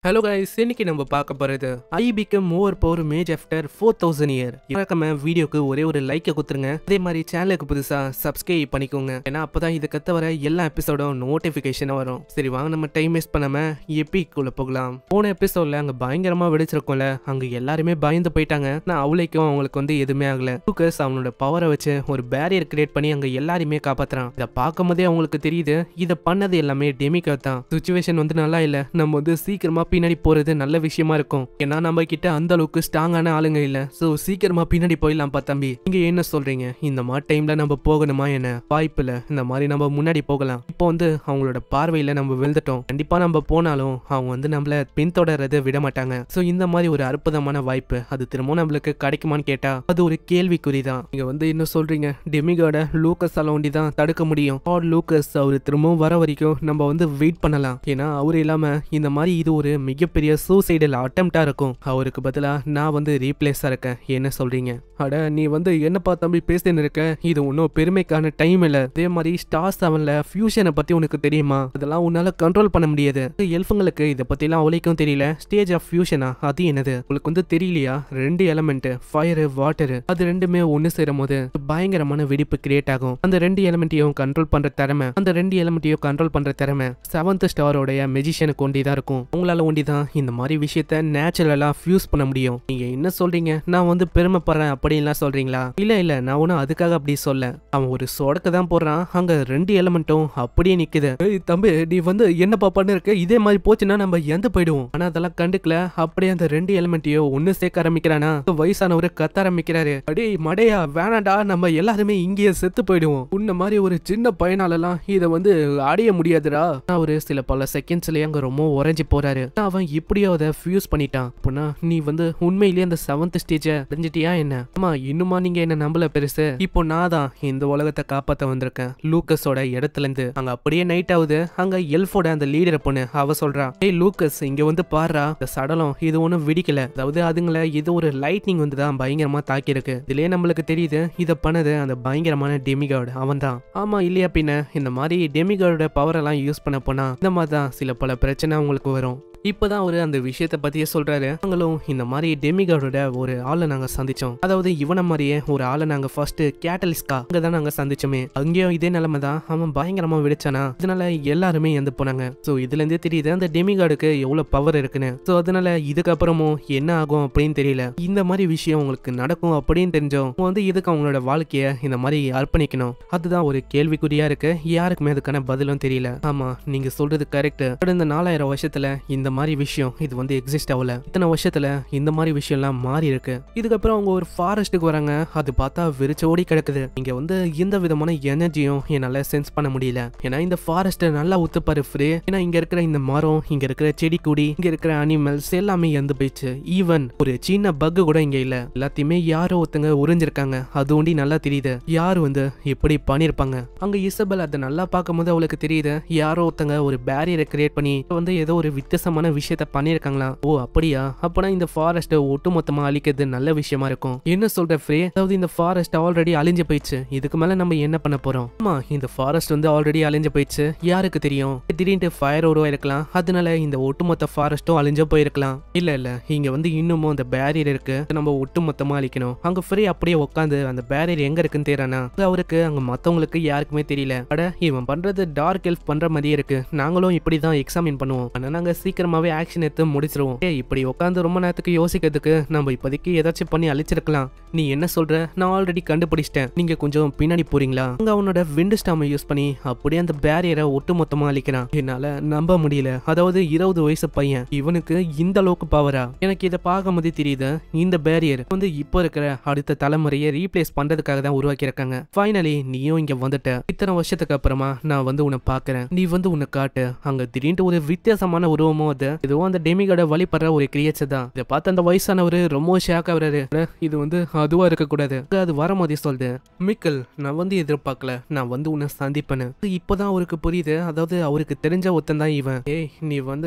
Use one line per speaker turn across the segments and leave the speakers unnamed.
Hello guys, இன்னைக்கு நம்ம பார்க்க போறது I become more power mage after 4000 year. மறக்காம வீடியோக்கு ஒரே ஒரு லைக்கை கொடுத்துருங்க. அதே மாதிரி சேனலுக்கு புதுசா சப்ஸ்கிரைப் பண்ணிக்கோங்க. ஏன்னா அப்பதான் இது கத்த வர எல்லா எபிசோடும் நோட்டிபிகேஷனா வரும். சரி வாங்க, நம்ம டைம் வேஸ்ட் பண்ணாம எபிக்குள்ள போகலாம். போன எபிசோட்ல அங்க பயங்கரமா வெடிச்சிருக்கோம்ல, அங்க எல்லாருமே பயந்து போயிட்டாங்க. நான் அவளைக்கும் அவங்களுக்கு எதுவுமே ஆகல. லூக்கஸ் அவனோட பவரை வச்சு ஒரு பேரியர் கிரியேட் பண்ணி அங்க எல்லாருமே காப்பாத்துறான். இதை பார்க்கும் போதே அவங்களுக்கு தெரியுது இதை பண்ணது எல்லாமே டெமிகா தான். சுச்சுவேஷன் நல்லா இல்ல, நம்ம சீக்கிரமா பின்னாடி போறது நல்ல விஷயமா இருக்கும். ஏன்னா நம்ம கிட்ட அந்த அளவுக்கு ஸ்ட்ராங்கான ஆளுங்க இல்ல. சோ சீக்கிரமா பின்னாடி போயிடலாம் தம்பி. நீங்க என்ன சொல்றீங்க? இந்த மாதிரி டைம்ல நம்ம போகணுமா? என்ன வாய்ப்பு இல்ல. இந்த மாதிரி நம்ம முன்னாடி போகலாம். இப்போ அவங்களோட பார்வையில நம்ம விழுந்துட்டோம். கண்டிப்பா நம்ம போனாலும் அவங்க நம்மள பின்தொடர்றதை விட மாட்டாங்க. சோ இந்த மாதிரி ஒரு அற்புதமான வாய்ப்பு அது திரும்ப நம்மளுக்கு கிடைக்குமான்னு கேட்டா அது ஒரு கேள்விக்குறிதான். நீங்க என்ன சொல்றீங்க? டெமிகாட லூக்கஸ் அலோண்டி தான் தடுக்க முடியும். லூக்கஸ் அவரு திரும்பவும் வர வரைக்கும் நம்ம வெயிட் பண்ணலாம். ஏன்னா அவரு இல்லாம இந்த மாதிரி இது ஒரு மிகப்பெரிய சூசைடல் அட்டெம்ப்டா இருக்கும். அவருக்கு பதிலா நான் ரீப்ளேஸா இருக்கேன். என்ன சொல்றீங்க? அட நீ என்னப்பா தம்பி பேசின்னு இருக்க? இது ஒன்னும் பெருமைக்கான டைம் இல்ல. அதே மாதிரி ஸ்டார் 7ல ஃபியூஷனை பத்தி உனக்கு தெரியுமா? அதெல்லாம் உன்னால கண்ட்ரோல் பண்ண முடியாது. எல்ஃபுங்களுக்கு இதை பத்தி எல்லாம் அவளைக்கும் தெரியல. ஸ்டேஜ் ஆஃப் ஃபியூஷனா அது என்னது உங்களுக்கு தெரியலையா? ரெண்டு எலமெண்ட் ஃபயர் வாட்டர் அது ரெண்டுமே ஒன்னு சேரும் போது பயங்கரமான வெடிப்பு கிரியேட் ஆகும். அந்த ரெண்டு எலமெண்ட்டையும் கண்ட்ரோல் பண்ற திறமை, அந்த ரெண்டு எலமெண்ட்டையும் கண்ட்ரோல் பண்ற திறமை 7th ஸ்டாரோடைய மெஜிஷியனுக்கு ஒண்டிதான் இருக்கும். உங்களால ஒண்டிதான் இந்த மாதிரி விஷயத்த நேச்சுரலா ஃபியூஸ் பண்ண முடியும். நீங்க என்ன சொல்றீங்க? நான் பெருமைப்படுறேன் அப்படின்லாம் சொல்றீங்களா? இல்ல இல்ல, நான் ஒன்னும் அதுக்காக அப்படி சொல்ல. அவன் ஒரு சொடக்க தான் போடுறான், அங்க ரெண்டு எலமெண்ட்டும் அப்படியே நிக்குது. தம்பி நீ என்னப்பா பண்ணிருக்க? இதே மாதிரி போச்சுன்னா நம்ம எந்த போயிடுவோம். ஆனா அதெல்லாம் கண்டுக்கல. அப்படியே அந்த ரெண்டு எலமெண்ட்டையும் ஒன்னு சேர்க்க ஆரம்பிக்கிறானா வயசானவரு கத்த ஆரம்பிக்கிறாரு. அடே மடையா, வேணாண்டா, நம்ம எல்லாருமே இங்கேயே செத்து போயிடுவோம். உன்ன மாதிரி ஒரு சின்ன பையனாலலாம் இதை அடைய முடியாதுடா. அவரு சில பல செகண்ட்ஸ்லயே அங்க ரொம்ப உறைஞ்சி போறாரு. அவன் இப்படியோ அதை ஃபியூஸ் பண்ணிட்டான். அப்படின்னா நீ உண்மையிலேயே அந்த 7th ஸ்டேஜை அடைஞ்சிட்டியா என்ன? ஆமா, இன்னுமா நீங்க என்ன நம்பல பெருசு? இப்போ நான் தான் இந்த உலகத்தை காப்பாத்த வந்திருக்கேன் லூக்கஸோட இடத்துல இருந்து. அங்க அப்படியே நைட் ஆகுது. அங்க எல்ஃபோட அந்த லீடர் பொண்ணு அவ சொல்றா, ஏய் லூக்கஸ் இங்க பாரா, இந்த சடலம் இது ஒன்னும் வெடிக்கல. அதாவது அதுங்களை இது ஒரு லைட்னிங் தான் பயங்கரமா தாக்கி இருக்கு. இதுலயே நம்மளுக்கு தெரியுது இதை பண்ணது அந்த பயங்கரமான டெமிகாட் அவன் தான். ஆமா இல்லையா பின்ன? இந்த மாதிரி டெமிகாடோட பவர் எல்லாம் யூஸ் பண்ண போனா இந்த மாதிரி தான் சில பல பிரச்சனை உங்களுக்கு வரும். இப்பதான் அவரு அந்த விஷயத்த பத்தியே சொல்றாரு. நாங்களும் இந்த மாதிரி டெமிகாடோட ஒரு ஆளை நாங்க சந்திச்சோம். அதாவது இவன மாதிரியே ஒரு ஆளை நாங்க ஃபர்ஸ்ட் கேட்டலிஸ்கா அங்கதான் நாங்க சந்திச்சோமே. அங்கேயும் இதே நிலைமை தான். அவன் பயங்கரமா வெடிச்சானா, அதனால எல்லாருமே இறந்து போனாங்க. சோ இதுல இருந்தே தெரியுது அந்த டெமிகாடுக்கு எவ்வளவு பவர் இருக்குன்னு. சோ அதனால இதுக்கப்புறமும் என்ன ஆகும் அப்படின்னு தெரியல. இந்த மாதிரி விஷயம் உங்களுக்கு நடக்கும் அப்படின்னு தெரிஞ்சோம் இதுக்கு அவங்களோட வாழ்க்கைய இந்த மாதிரி அர்ப்பணிக்கணும். அதுதான் ஒரு கேள்விக்குறியா இருக்கு. யாருக்குமே அதுக்கான பதிலும் தெரியல. ஆமா நீங்க சொல்றது கரெக்ட். கடந்த 4000 வருஷத்துல இந்த மாதிரி விஷயம் இது எக்ஸிஸ்ட் ஆகல. இத்தனை வருஷத்துல இந்த மாதிரி விஷயம் எல்லாம் மாறி இருக்கு. இதுக்கப்புறம் அவங்க ஒரு ஃபாரஸ்ட்டுக்கு வராங்க. அது பார்த்தா வெறிச்சோடி கிடக்குது. இங்க எந்த விதமான எனர்ஜியும் என்னால சென்ஸ் பண்ண முடியல. ஏன்னா இந்த ஃபாரஸ்ட் நல்லா ஒத்துப்பாரு ஃப்ரே. ஏன்னா இங்க இருக்கிற இந்த மரம், இங்க இருக்கிற செடி கொடி, இங்க இருக்கிற அனிமல்ஸ் எல்லாமே இறந்து போயிடுச்சு. ஈவன் ஒரு சின்ன பக் கூட இங்க இல்ல. எல்லாத்தையுமே யாரோ ஒருத்தங்க உறிஞ்சிருக்காங்க. அது ஒண்டி நல்லா தெரியுது. யாரு எப்படி பண்ணிருப்பாங்க. அங்க இசபெல் அதை நல்லா பார்க்கும் போது அவளுக்கு தெரியுது யாரோ ஒருத்தங்க ஒரு பேரியரை கிரியேட் பண்ணி ஏதோ ஒரு வித்தியாசமான விஷயத்த பண்ணிருக்காங்களா. ஓ அப்படியா? அப்பனா இந்த ஃபாரஸ்ட் ஒட்டுமொத்தமா அழிக்கிறது நல்ல விஷயமா இருக்கும். என்ன சொல்ற ஃப்ரே? அதாவது இந்த ஃபாரஸ்ட் ஆல்ரெடி அழிஞ்சு போயிடுச்சு. இதுக்கு மேல நம்ம என்ன பண்ண போறோம்? ஆமா இந்த ஃபாரஸ்ட் ஆல்ரெடி அழிஞ்சு போயிடுச்சு. யாருக்கு தெரியும், திடீர்னு ஃபயர் உருவாயிருக்கலாம். அதனால இந்த ஒட்டுமொத்த ஃபாரஸ்டும் அழிஞ்சு போயிருக்கலாம். இல்ல இல்ல, இங்க இன்னமும் அந்த பேரியர் இருக்கு. நம்ம ஒட்டுமொத்தமா அழிக்கணும். அங்க ஃப்ரே அப்படியே உட்காந்து அந்த பேரியர் எங்க இருக்குன்னு தேறானா அவருக்கு அங்க மத்தவங்களுக்கு யாருக்குமே தெரியல. அட இவன் பண்றது டார்க் எல்ஃப் பண்ற மாதிரியே இருக்கு. நாங்களும் இப்படிதான் எக்ஸாமின் பண்ணுவோம். ஆனா நாங்க சீக்கிரமாவே ஆக்ஷன் எடுத்து முடிச்சிருவோம். இப்படி உட்காந்து ரொம்ப நேரத்துக்கு யோசிக்கிறதுக்கு நம்ம இப்போதைக்கு ஏதாச்சும் பண்ணி அழிச்சிருக்கலாம். நீ என்ன சொல்ற? நான் ஆல்ரெடி கண்டுபிடிச்சிட்டேன். நீங்க கொஞ்சம் பின்னாடி போறீங்களா? அங்க அவனோட விண்ட் ஸ்டாமை யூஸ் பண்ணி அப்படியே அந்த பேரியரை ஒட்டுமொத்தமா அழிக்கிறான். என்னால நம்ப முடியல. அதாவது 20 வயசு பையன் இவனுக்கு இந்த அளவுக்கு பவரா? எனக்கு இதை பார்க்கும் போதே தெரியுது இந்த பேரியர் இப்போ இருக்கிற அடுத்த தலைமுறையை ரீப்ளேஸ் பண்றதுக்காக தான் உருவாக்கி இருக்காங்க. ஃபைனலி நீயும் இங்க வந்துட்ட. இத்தனை வருஷத்துக்கு அப்புறமா நான் உன்னை பாக்குறேன். நீ உன்னை காட்டு. அங்க திடீர்னு ஒரு வித்தியாசமான உருவமும் அது இதுவும் அந்த டெமிகாட வழிபடுற ஒரு கிரியேச்சர் தான். இதை பார்த்து அந்த வயசானவரு ரொம்ப ஷாக் ஆகுறாரு. இது அதுவா இருக்க கூடாது. அது வரும்போதே சொல்லுது, மிக்கல் நான் எதிர்பார்க்கல. நான் உன்னை சந்திப்பேன்னு. இப்பதான் அவருக்கு புரியுது. அதாவது அவருக்கு தெரிஞ்ச ஒருத்தன் தான் இவன். ஏய் நீ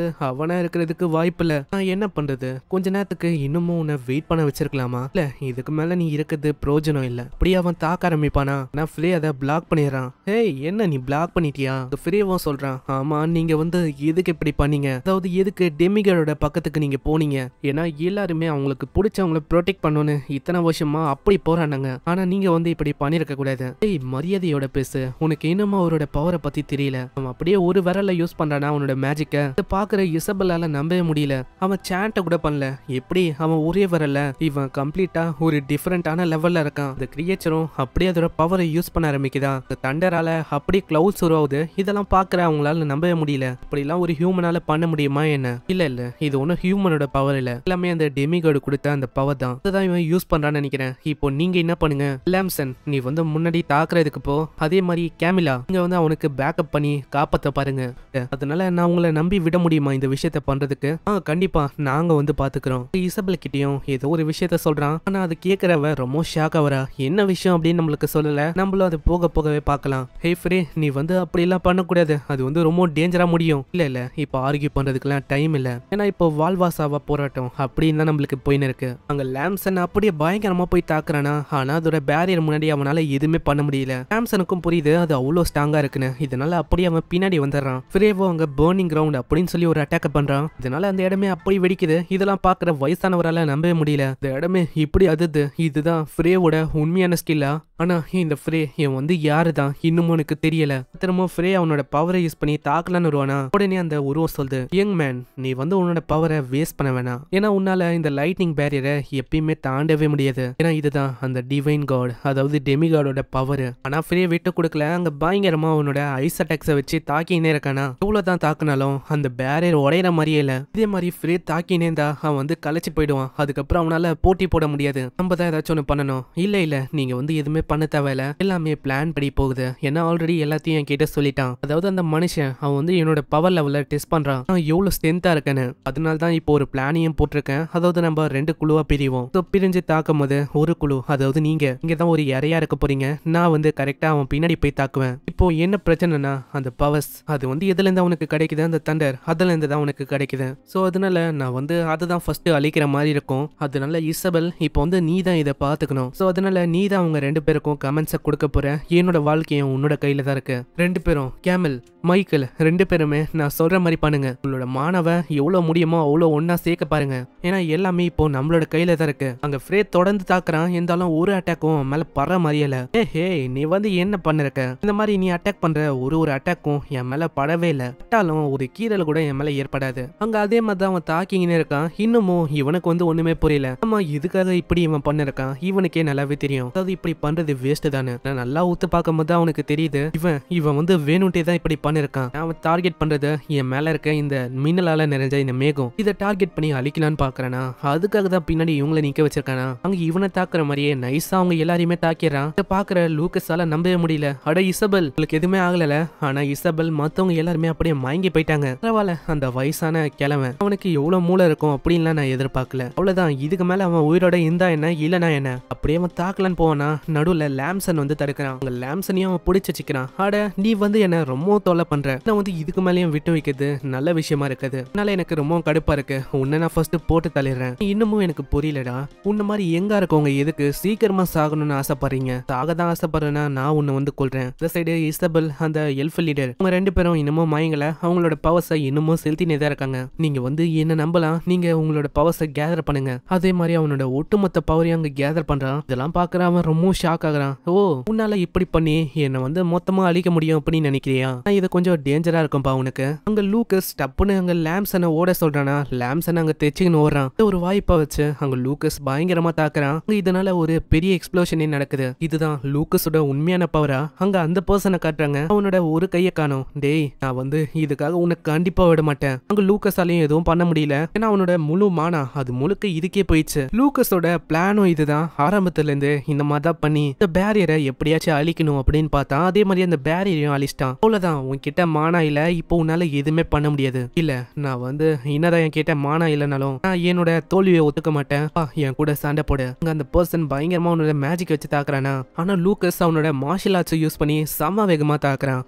அவனா இருக்கிறதுக்கு வாய்ப்பு இல்ல. நான் என்ன பண்றது? கொஞ்ச நேரத்துக்கு இன்னமும் உன்னை வெயிட் பண்ண வச்சிருக்கலாமா? இல்ல இதுக்கு மேல நீ இருக்கிறது பிரயோஜனம் இல்ல. அப்படியே அவன் தாக்க ஆரம்பிப்பானா? நான் ஃப்ரீ அதை பிளாக் பண்ணிடுறான். ஏய் என்ன நீ பிளாக் பண்ணிட்டியா? ஃப்ரீவும் சொல்றான், ஆமா நீங்க இதுக்கு இப்படி பண்ணீங்க. அதாவது எதுக்கு டெமிகாடோட பக்கத்துக்கு நீங்க போனீங்க? ஏன்னா எல்லாருமே அவங்களுக்கு பிடிச்சவங்களை ப்ரொடெக்ட் பண்ணணும்னு இத்தனை வருஷமா அப்படி போறானுங்க. ஆனா நீங்க வந்து இப்படி பண்ணிருக்க கூடாது. ஏய், மரியாதையோட பேசு. உனக்கு இன்னும் அவரோட பவரை பத்தி தெரியல. அவன் அப்படியே ஒரு விரல யூஸ் பண்றானா அவனோட மேஜிக்க. பாக்குற இசபெல்லால நம்பவே முடியல. அவன் சாண்ட கூட பண்ணல. எப்படி அவன் ஒரே விரல இவன் கம்ப்ளீட்டா ஒரு டிஃபரெண்டான லெவல்ல இருக்கான். இந்த கிரியேச்சரும் அப்படியே அதோட பவரை யூஸ் பண்ண ஆரம்பிக்குதா. இந்த தண்டரால அப்படியே கிளவுட்ஸ் உருவாகுது. இதெல்லாம் பாக்குற அவங்களால நம்பவே முடியல. இப்படிலாம் ஒரு ஹியூமனால பண்ண முடியுமா என்ன? இல்ல இல்ல, இது ஒன்னும் ஹியூமனோட பவர் இல்ல. எல்லாமே அந்த டெமிகாடு கொடுத்த அந்த பவர் தான். அதான் இவன் யூஸ் பண்றான்னு நினைக்கிறேன். இப்போ நீங்க என்ன பண்ணுங்க, லாம்சன் நீ வந்து முன்னாடி தாக்குறதுக்கு போ. அதே மாதிரி கேமிலா நீங்க வந்து அவனுக்கு பேக்கப் பண்ணி காப்பாத்த பாருங்க. அதனால நான் உங்களை நம்பி விட முடியுமா இந்த விஷயத்த பண்றதுக்கு? கண்டிப்பா நாங்க வந்து பாத்துக்கிறோம். இசபெல் கிட்டயும் ஏதோ ஒரு விஷயத்த சொல்றான். ஆனா அது கேட்கறவ ரொம்ப ஷாக் ஆவரா. என்ன விஷயம் அப்படின்னு நம்மளுக்கு சொல்லல. நம்மளும் அது போக போகவே பார்க்கலாம். ஹே ஃப்ரே, நீ வந்து அப்படி எல்லாம் பண்ணக்கூடாது. அது வந்து ரொம்ப டேஞ்சரா முடியும். இல்ல இல்ல, இப்போ ஆர்கியூ பண்றதுக்குலாம் டைம் இல்ல. ஏன்னா இப்போ வால்வாசாவா போராட்டம் அப்படின்னு தான் நம்மளுக்கு போயின்னு இருக்கு. அங்க லாம்சன் அப்படியே பயங்கரமா போய் தாக்குறானா. ஆனா அதோட பேரியர் முன்னாடி அவனால எதுவுமே பண்ண முடியல. லாம்சனுக்கும் புரியுது அது அவ்வளவு ஸ்ட்ராங்கா இருக்குன்னு. இதனால அப்படியே அவன் பின்னாடி வந்துடுறான். ஃப்ரேவோ அங்க பர்னிங் கிரவுண்ட் அப்படின்னு சொல்லி ஒரு அட்டாக் பண்றான். இதனால அந்த இடமே அப்படி வெடிக்குது. இதெல்லாம் பாக்குற வயசானவரால நம்பவே முடியல. இந்த இடமே இப்படி அதுது. இதுதான் ஃப்ரேவோட உண்மையான ஸ்கில்லா? ஆனா இந்த ஃப்ரே இவன் வந்து யாருதான் இன்னும் எனக்கு தெரியல. திரும்ப ஃப்ரே அவனோட பவரை யூஸ் பண்ணி தாக்கலான்னு வருவானா. உடனே அந்த உருவம் சொல்லுது, யங் மேன் நீ வந்து உன்னோட பவரை வேஸ்ட் பண்ண வேணாம். ஏன்னா உன்னால இந்த லைட்னிங் பேரியரை எப்பயுமே தாண்டவே முடியாது. ஏன்னா இதுதான் அந்த டிவைன் காட், அதாவது டெமிகாடோட பவர். ஆனா ஃப்ரே விட்டு கொடுக்கல. அங்க பயங்கரமா அவனோட ஐஸ் அட்டாக்ஸை வச்சு தாக்கினே இருக்கானா. எவ்வளவுதான் தாக்குனாலும் அந்த பேரியர் உடையிற மாதிரியே இல்ல. இதே மாதிரி ஃப்ரே தாக்கினே இருந்தா அவன் வந்து கலைச்சு போயிடுவான். அதுக்கப்புறம் அவனால போட்டி போட முடியாது. நம்ம தான் ஏதாச்சும் ஒன்று பண்ணணும். இல்ல இல்ல, நீங்க வந்து எதுவுமே பண்ண தேவையில்ல. எல்லாமே பிளான் படி போகுது. ஏன்னா ஆல்ரெடி எல்லாத்தையும் என் கிட்ட சொல்லிட்டான். அதாவது அந்த மனுஷன் அவன் வந்து என்னோட பவர் லெவல டெஸ்ட் பண்றான். நான் எவ்வளவு ஸ்ட்ரென்த்தா இருக்கேன்னு. அதனால தான் இப்போ ஒரு பிளானையும் போட்டிருக்கேன். அதாவது நம்ம 2 குழுவா பிரிவோம். பிரிஞ்சு தாக்கும் போது ஒரு குழு, அதாவது நீங்க தான் ஒரு இறையா இருக்க போறீங்க. நான் வந்து கரெக்டா அவன் பின்னாடி போய் தாக்குவேன். இப்போ என்ன பிரச்சனைனா அந்த பவர்ஸ் அது வந்து எதுல இருந்து அவனுக்கு கிடைக்குது, அந்த தண்டர் அதுல இருந்து தான் அவனுக்கு கிடைக்குது. சோ அதனால நான் வந்து அதுதான் ஃபர்ஸ்ட் அழிக்கிற மாதிரி இருக்கும். அதனால இசபெல் இப்போ வந்து நீ தான் இதை பாத்துக்கணும். சோ அதனால நீ தான் அவங்க 2 பேருக்கும் கமெண்ட்ஸை கொடுக்க போற. என்னோட வாழ்க்கையும் உன்னோட கையில தான் இருக்கு. 2 பேரும் கேமல் மைக்கேல் 2 பேருமே நான் சொல்ற மாதிரி பண்ணுங்க. உங்களோட மாணவன் எவ்வளவு முடியுமோ அவ்வளவு ஒன்னா சேர்க்க பாருங்க. ஏன்னா எல்லாமே இப்போ நம்மளோட கையில தான் இருக்கு. அங்க ஃப்ரே தொடர்ந்து தாக்குறான். இருந்தாலும் ஒரு அட்டாக்கும் மேல படுற மாதிரியல. ஹே நீ வந்து என்ன பண்ணிருக்க? இந்த மாதிரி நீ அட்டாக் பண்ற ஒரு அட்டாக்கும் என் மேல படவே இல்ல. பட்டாலும் ஒரு கீரல் கூட என் மேல ஏற்படாது. அங்க அதே மாதிரி தான் அவன் தாக்கிங்கன்னு இருக்கான். இன்னமும் இவனுக்கு வந்து ஒண்ணுமே புரியல. ஆமா இதுக்காக இப்படி இவன் பண்ணிருக்கான் இவனுக்கே நல்லாவே தெரியும். அதாவது இப்படி பண்றது வேஸ்ட் தானே. நல்லா ஊத்து பார்க்கும் போது அவனுக்கு தெரியுது இவன் வந்து வேணும்ட்டே தான் இப்படி பண்ணிருக்கான். அவன் டார்கெட் பண்றது என் மேல இருக்க இந்த மின்னலால நிறைஞ்ச இந்த மேகம். இதை டார்கெட் பண்ணி அழிக்கலான்னு பாக்குறானா. அதுக்காக தான் பின்னாடி இவங்களை நிக்க வச்சிருக்கானா. அங்க இவனை தாக்குற மாதிரியே நைஸா அவங்க எல்லாரையுமே தாக்கிறான். இதை பாக்குற லூக்கஸால நம்பவே முடியல. அட இசபெல் உங்களுக்கு எதுவுமே ஆகல. ஆனா இசபெல் மத்தவங்க எல்லாருமே அப்படியே மயங்கி போயிட்டாங்க. பரவாயில்ல, அந்த வயசான கிழவன் அவனுக்கு எவ்வளவு மூளை இருக்கும் அப்படின்லாம் நான் எதிர்பார்க்கல. அவ்வளவுதான், இதுக்கு மேல அவன் உயிரோட இருந்தா என்ன இல்லனா என்ன. அப்படியே அவன் தாக்கலான்னு போவானா. நடுவுல லாம்சன் வந்து தடுக்கிறான். அவங்க லாம்சனையும் அவன் பிடிச்சு வச்சுக்கிறான். அட நீ வந்து என்ன ரொம்ப தொல்லை பண்ற. நான் வந்து இதுக்கு மேலேயும் விட்டு வைக்கிறது நல்ல விஷயமா இருக்குது. அதனால எனக்கு ரொம்ப கடுப்பா இருக்கு. உன்னை நான் ஃபர்ஸ்ட் போட்டு தள்ளிடுறேன். இன்னமும் எனக்கு புரியலடா. உன்ன மாதிரி எங்க இருக்கவங்க எதுக்கு சீக்கிரமா சாகணும்னு ஆசைப்படுறீங்க? சாகதான் ஆசைப்படுறேன்னா நான் உன்னை வந்து கொள்றேன். இந்த சைடு இசபெல் அந்த எல்ஃப் லீடர் அவங்க 2 பேரும் இன்னமும் மயங்கல. அவங்களோட பவர்ஸை இன்னமும் செலுத்தினே தான் இருக்காங்க. நீங்க வந்து என்ன நம்பலாம். நீங்க உங்களோட பவர்ஸை கேதர் பண்ணுங்க. அதே மாதிரி அவனோட ஒட்டுமொத்த பவரையும் அங்க கேதர் பண்றான். இதெல்லாம் பாக்குற அவன் ரொம்ப ஷாக் ஆகுறான். ஓ உன்னால இப்படி பண்ணி என்ன வந்து மொத்தமா அழிக்க முடியும் அப்படின்னு நினைக்கிறியா? இது கொஞ்சம் டேஞ்சரா இருக்கும்பா உனக்கு. அங்க லூக்கஸ் டப்புன்னு அங்க லாம்சனை ஓட சொல்றானா. லாம்சன் அங்க தெச்சுன்னு ஓடுறான். ஒரு வாய்ப்பா வச்சு அங்க லூக்கஸ் பயங்கரமா தாக்குறான். இதனால ஒரு பெரிய எக்ஸ்ப்ளோஷனே நடக்குது. இதுதான் லூக்கஸோட உண்மையான பவரா. அங்க அந்த பர்சனை காட்டுறாங்க. அவனோட ஒரு கையை காணோம். டேய் நான் வந்து இதுக்காக உனக்கு கண்டிப்பா விட மாட்டேன். அங்க லூக்கஸாலையும் எதுவும் பண்ண முடியல. ஏன்னா அவனோட முழு மானா அது முழுக்க இதுக்கே போயிடுச்சு. லூக்கஸோட பிளானும் இதுதான். ஆரம்பத்துல இருந்து இந்த மாதிரி தான் பண்ணி இந்த பேரியரை எப்படியாச்சும் அழிக்கணும் அப்படின்னு பார்த்தா. அதே மாதிரி அந்த பேரியரையும் அழிச்சிட்டான். அவ்வளவுதான், உன்கிட்ட மானா இல்ல. இப்போ உன்னால எதுவுமே பண்ண முடியாது. இல்ல நான் வந்து என்னதான் என் கிட்ட மானா இல்லைனாலும் நான் என்னோட தோல்வியை ஒத்துக்க மாட்டேன். என் கூட சண்டை போடு. அங்க அந்த பர்சன் பயங்கரமா அவனோட மேஜிக் வச்சு தாக்குறானா. ஆனா லூக்கஸ் அவனோட மார்ஷல் ஆர்ட்ஸ் யூஸ் பண்ணி செம்ம வேகமா தாக்குறான்.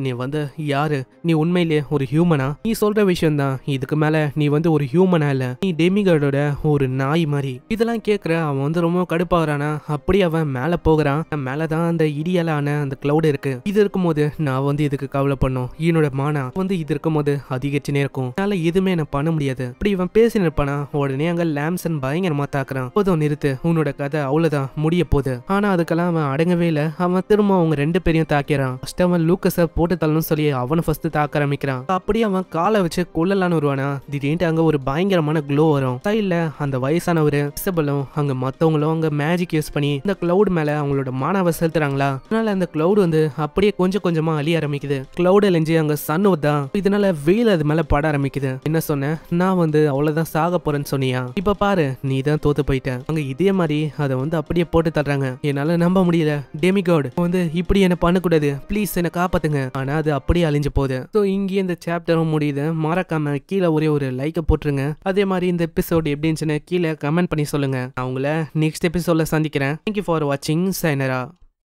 நீ வந்து யாரு? நீ உண்மையிலேயே ஒரு ஹியூமனா? நீ சொல்ற விஷயம் தான். இதுக்கு மேல நீ வந்து ஒரு ஹியூமனா இல்ல. நீ டெமிகாடோட ஒரு நாய் மாதிரி. இதெல்லாம் கேக்குற அவன் வந்து ரொம்ப கடுப்பாகிறானா. அப்படி அவன் மேல போகிறான். மேலதான் அந்த இடியலான அந்த கிளவுட் இருக்கு. இது இருக்கும்போது நான் வந்து இதுக்கு கவலை பண்ணும் என்னோட மானா வந்து இது இருக்கும்போது அதிகரிச்சுனே இருக்கும். அதனால எதுவுமே என்ன பண்ண முடியாது. இப்படி இவன் பேசி நிற்பானா உடனே அங்க லாம்சன் பயங்கரமா தாக்குறான். போதும் நிறுத்து, உன்னோட கதை அவ்வளவுதான் முடிய போகுது. ஆனா அதுக்கெல்லாம் அவன் அடங்கவே இல்ல. அவன் திரும்ப அவங்க 2 பேரையும் தாக்கிறான். ஃபர்ஸ்ட் அவன் லூக்கஸ போட்டு தள்ளணும்னு சொல்லி அவனை ஃபர்ஸ்ட் தாக்க ஆரம்பிக்கிறான். அப்படியே அவன் காலை வச்சு கொல்லலான்னு வருவானா திடீர்னு அங்க ஒரு பயங்கரமான க்ளோ வரும். சைட்ல அந்த வயசானவரு இசபெல்லும் அங்க மத்தவங்களும் அங்க மேஜிக் யூஸ் பண்ணி இந்த கிளவுட் மேல அவங்களோட மானாவை செலுத்துறாங்களா. அதனால அந்த கிளவுட் வந்து அப்படியே கொஞ்சம் கொஞ்சமா அழிய ஆரம்பிக்குது. கிளவுட் அழிஞ்சு அங்க சன் தான். இதனால வெயில் அது மேல பட ஆரம்பிக்குது. என்ன சொன்ன, நான் வந்து அவ்வளவுதான் சாக போறேன்னு சொன்னியா, இப்ப பாரு நீ தான் தோத்து போயிட்ட. அங்க இதே மாதிரி அதை வந்து அப்படியே போட்டு தர்றாங்க. என்னால நம்ப முடியல. டெமிகாட் வந்து இப்படி என்ன பண்ணக்கூடாது, ப்ளீஸ் என்ன காப்பாத்துங்க. ஆனா அது அப்படியே அழிஞ்சு போகுது. ஸோ இங்கே இந்த சாப்டரும் முடியுது. மறக்காம கீழே ஒரே ஒரு லைக்கை போட்டுருங்க. அதே மாதிரி இந்த எபிசோடு எப்படி இருந்துச்சுன்னு கீழே கமெண்ட் பண்ணி சொல்லுங்க. நான் உங்களை நெக்ஸ்ட் எபிசோட்ல சந்திக்கிறேன். தேங்க்யூ ஃபார் வாட்சிங். சைனரா.